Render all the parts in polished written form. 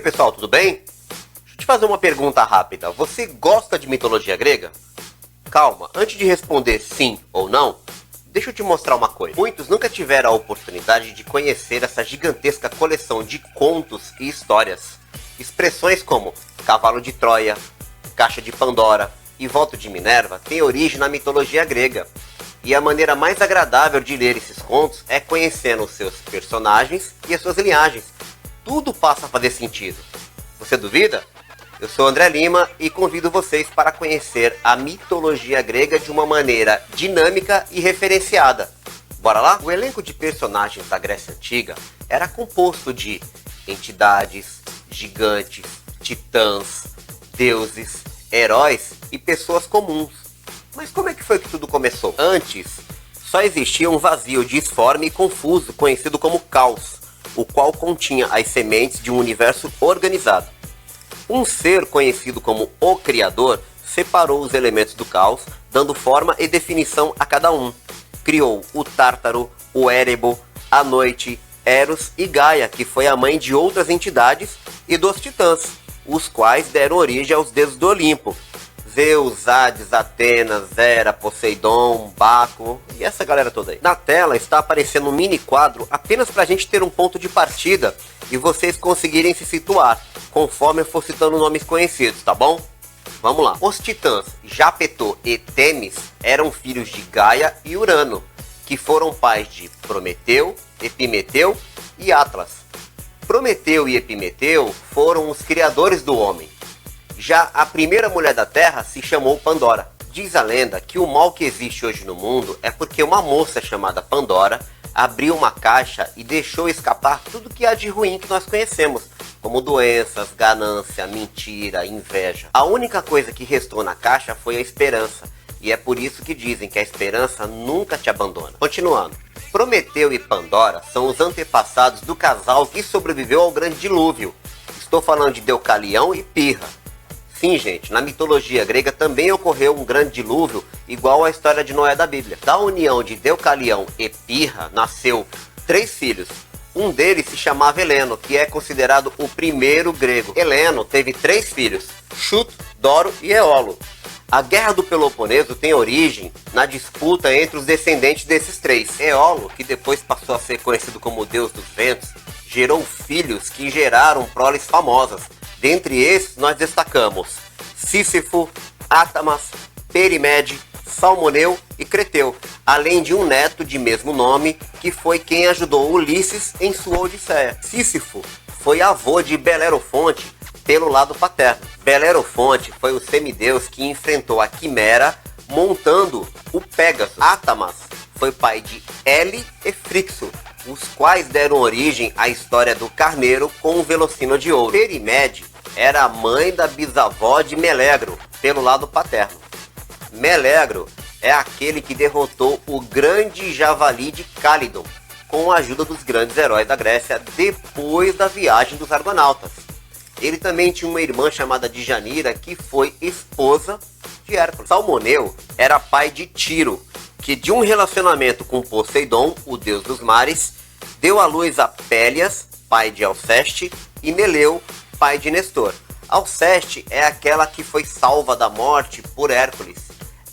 pessoal, tudo bem? Deixa eu te fazer uma pergunta rápida. Você gosta de mitologia grega? Calma, antes de responder sim ou não, deixa eu te mostrar uma coisa. Muitos nunca tiveram a oportunidade de conhecer essa gigantesca coleção de contos e histórias. Expressões como cavalo de Troia, caixa de Pandora e voto de Minerva têm origem na mitologia grega. E a maneira mais agradável de ler esses contos é conhecendo os seus personagens e as suas linhagens. Tudo passa a fazer sentido. Você duvida? Eu sou André Lima e convido vocês para conhecer a mitologia grega de uma maneira dinâmica e referenciada. Bora lá? O elenco de personagens da Grécia Antiga era composto de entidades, gigantes, titãs, deuses, heróis e pessoas comuns. Mas como é que foi que tudo começou? Antes, só existia um vazio disforme e confuso conhecido como caos, o qual continha as sementes de um universo organizado. Um ser conhecido como o Criador separou os elementos do caos, dando forma e definição a cada um. Criou o Tártaro, o Érebo, a Noite, Eros e Gaia, que foi a mãe de outras entidades, e dos titãs, os quais deram origem aos deuses do Olimpo. Zeus, Hades, Atenas, Hera, Poseidon, Baco e essa galera toda aí. Na tela está aparecendo um mini quadro apenas para a gente ter um ponto de partida e vocês conseguirem se situar, conforme eu for citando nomes conhecidos, tá bom? Vamos lá. Os titãs Japetô e Temis eram filhos de Gaia e Urano, que foram pais de Prometeu, Epimeteu e Atlas. Prometeu e Epimeteu foram os criadores do homem. Já a primeira mulher da Terra se chamou Pandora. Diz a lenda que o mal que existe hoje no mundo é porque uma moça chamada Pandora abriu uma caixa e deixou escapar tudo que há de ruim que nós conhecemos, como doenças, ganância, mentira, inveja. A única coisa que restou na caixa foi a esperança, e é por isso que dizem que a esperança nunca te abandona. Continuando. Prometeu e Pandora são os antepassados do casal que sobreviveu ao grande dilúvio. Estou falando de Deucalião e Pirra. Sim, gente, na mitologia grega também ocorreu um grande dilúvio, igual à história de Noé da Bíblia. Da união de Deucalião e Pirra nasceu 3 filhos. Um deles se chamava Heleno, que é considerado o primeiro grego. Heleno teve 3 filhos, Chuto, Doro e Eolo. A Guerra do Peloponeso tem origem na disputa entre os descendentes desses 3. Eolo, que depois passou a ser conhecido como o deus dos ventos, gerou filhos que geraram proles famosas. Dentre esses, nós destacamos Sísifo, Átamas, Perimede, Salmoneu e Creteu, além de um neto de mesmo nome, que foi quem ajudou Ulisses em sua Odisseia. Sísifo foi avô de Belerofonte pelo lado paterno. Belerofonte foi o semideus que enfrentou a Quimera montando o Pégaso. Átamas foi pai de Hele e Frixo, os quais deram origem à história do carneiro com o velocino de ouro. Perimede era a mãe da bisavó de Melegro, pelo lado paterno. Melegro é aquele que derrotou o grande javali de Cálidon, com a ajuda dos grandes heróis da Grécia, depois da viagem dos argonautas. Ele também tinha uma irmã chamada Djanira, que foi esposa de Hércules. Salmoneu era pai de Tiro, que de um relacionamento com Poseidon, o deus dos mares, deu à luz a Pélias, pai de Alceste, e Neleu, pai de Nestor. Alceste é aquela que foi salva da morte por Hércules.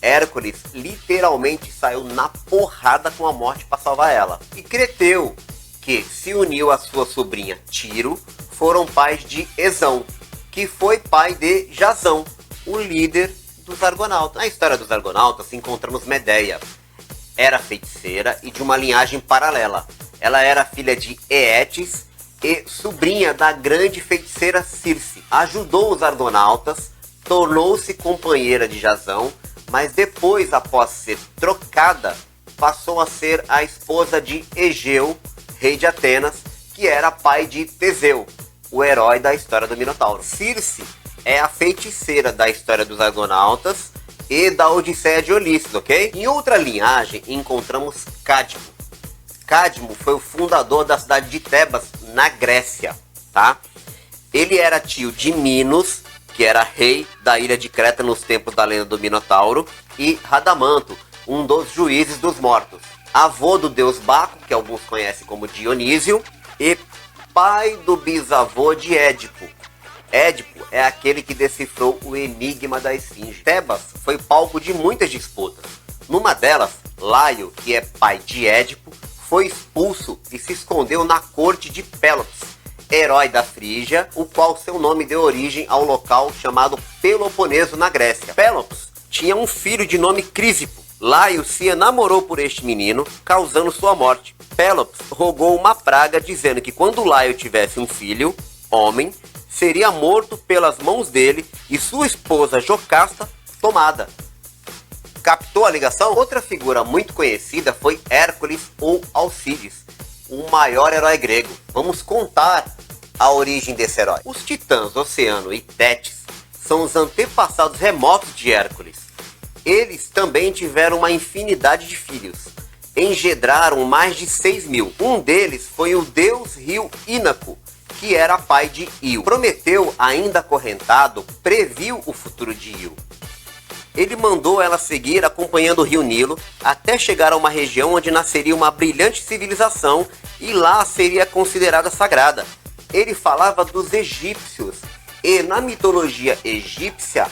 Hércules literalmente saiu na porrada com a morte para salvar ela. E Creteu, que se uniu à sua sobrinha Tiro, foram pais de Esão, que foi pai de Jasão, o líder dos argonautas. Na história dos argonautas encontramos Medeia. Era feiticeira e de uma linhagem paralela. Ela era filha de Eetes e sobrinha da grande feiticeira Circe. Ajudou os argonautas, tornou-se companheira de Jasão, mas depois, após ser trocada, passou a ser a esposa de Egeu, rei de Atenas, que era pai de Teseu, o herói da história do Minotauro. Circe é a feiticeira da história dos argonautas e da Odisseia de Ulisses, ok? Em outra linhagem encontramos Cadmo. Cadmo foi o fundador da cidade de Tebas, na Grécia, tá? Ele era tio de Minos, que era rei da ilha de Creta nos tempos da lenda do Minotauro, e Radamanto, um dos juízes dos mortos. Avô do deus Baco, que alguns conhecem como Dionísio, e pai do bisavô de Édipo, Édipo é aquele que decifrou o enigma da esfinge. Tebas foi palco de muitas disputas. Numa delas, Laio, que é pai de Édipo, foi expulso e se escondeu na corte de Pélops, herói da Frígia, o qual seu nome deu origem ao local chamado Peloponeso na Grécia. Pélops tinha um filho de nome Crísipo. Laio se enamorou por este menino, causando sua morte. Pélops rogou uma praga dizendo que quando Laio tivesse um filho, homem, seria morto pelas mãos dele e sua esposa Jocasta tomada. Captou a ligação? Outra figura muito conhecida foi Hércules ou Alcides, o maior herói grego. Vamos contar a origem desse herói. Os titãs Oceano e Tétis são os antepassados remotos de Hércules. Eles também tiveram uma infinidade de filhos. Engendraram mais de 6.000. Um deles foi o deus rio Ínaco, que era pai de Io. Prometeu, ainda acorrentado, previu o futuro de Io. Ele mandou ela seguir acompanhando o rio Nilo até chegar a uma região onde nasceria uma brilhante civilização e lá seria considerada sagrada. Ele falava dos egípcios e na mitologia egípcia,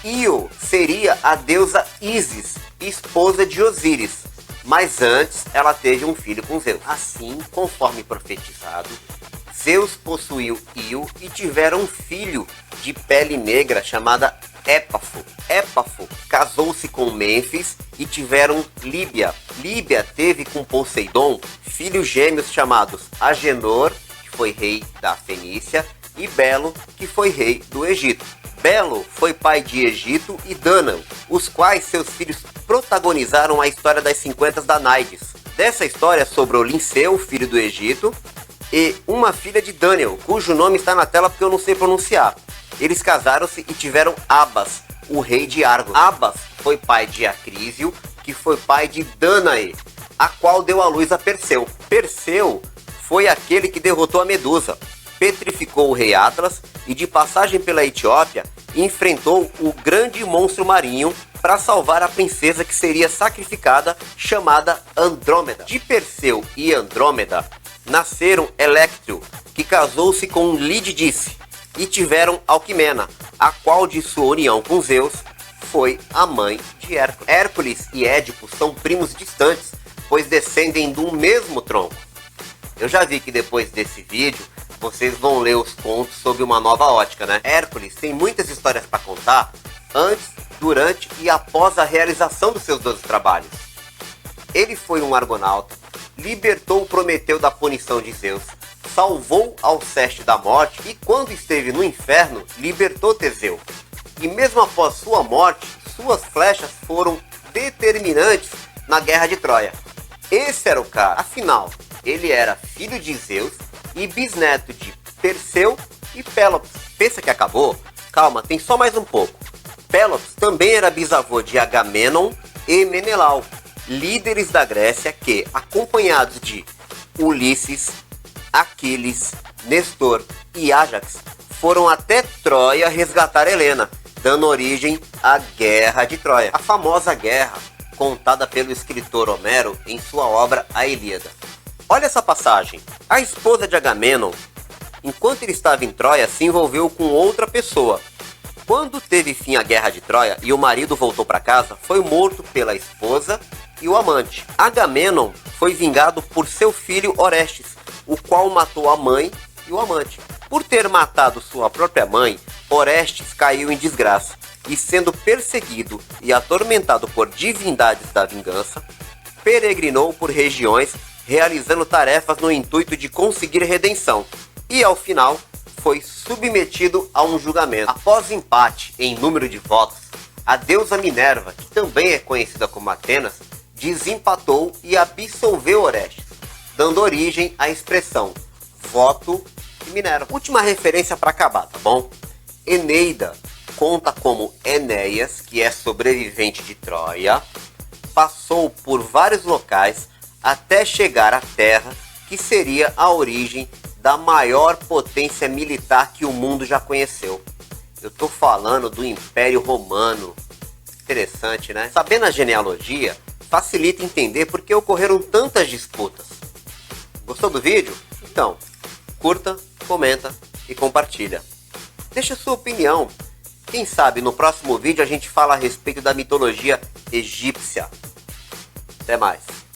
Io seria a deusa Ísis, esposa de Osíris, mas antes ela teve um filho com Zeus. Assim, conforme profetizado, Zeus possuiu Io e tiveram um filho de pele negra chamada Épafo. Épafo casou-se com Mênfis e tiveram Líbia. Líbia teve com Poseidon filhos gêmeos chamados Agenor, que foi rei da Fenícia, e Belo, que foi rei do Egito. Belo foi pai de Egito e Dânao, os quais seus filhos protagonizaram a história das 50 Danaides. Dessa história sobrou Linceu, filho do Egito, e uma filha de Dânao, cujo nome está na tela porque eu não sei pronunciar. Eles casaram-se e tiveram Abas, o rei de Argos. Abas foi pai de Acrísio, que foi pai de Danae, a qual deu à luz a Perseu. Perseu foi aquele que derrotou a Medusa, petrificou o rei Atlas e de passagem pela Etiópia enfrentou o grande monstro marinho para salvar a princesa que seria sacrificada, chamada Andrômeda. De Perseu e Andrômeda nasceram Electro, que casou-se com Lididice, e tiveram Alquimena, a qual de sua união com Zeus foi a mãe de Hércules. Hércules e Édipo são primos distantes, pois descendem do mesmo tronco. Eu já vi que depois desse vídeo vocês vão ler os contos sob uma nova ótica, né? Hércules tem muitas histórias para contar antes, durante e após a realização dos seus 12 trabalhos. Ele foi um argonauta, libertou Prometeu da punição de Zeus, salvou Alceste da morte e quando esteve no inferno, libertou Teseu. E mesmo após sua morte, suas flechas foram determinantes na guerra de Troia. Esse era o cara. Afinal, ele era filho de Zeus e bisneto de Perseu e Pélops. Pensa que acabou? Calma, tem só mais um pouco. Pélops também era bisavô de Agamenon e Menelau, líderes da Grécia que, acompanhados de Ulisses, Aquiles, Nestor e Ájax, foram até Troia resgatar Helena, dando origem à Guerra de Troia. A famosa guerra contada pelo escritor Homero em sua obra A Ilíada. Olha essa passagem. A esposa de Agamenon, enquanto ele estava em Troia, se envolveu com outra pessoa. Quando teve fim a Guerra de Troia e o marido voltou para casa, foi morto pela esposa e o amante. Agamenon foi vingado por seu filho Orestes, o qual matou a mãe e o amante. Por ter matado sua própria mãe, Orestes caiu em desgraça e, sendo perseguido e atormentado por divindades da vingança, peregrinou por regiões realizando tarefas no intuito de conseguir redenção e, ao final, foi submetido a um julgamento. Após empate em número de votos, a deusa Minerva, que também é conhecida como Atenas, desempatou e absolveu Orestes, dando origem à expressão voto de Minerva. Última referência para acabar, tá bom? Eneida conta como Enéas, que é sobrevivente de Troia, passou por vários locais até chegar à Terra, que seria a origem da maior potência militar que o mundo já conheceu. Eu tô falando do Império Romano. Interessante, né? Sabendo a genealogia, facilita entender por que ocorreram tantas disputas. Gostou do vídeo? Então, curta, comenta e compartilha. Deixa sua opinião. Quem sabe no próximo vídeo a gente fala a respeito da mitologia egípcia. Até mais.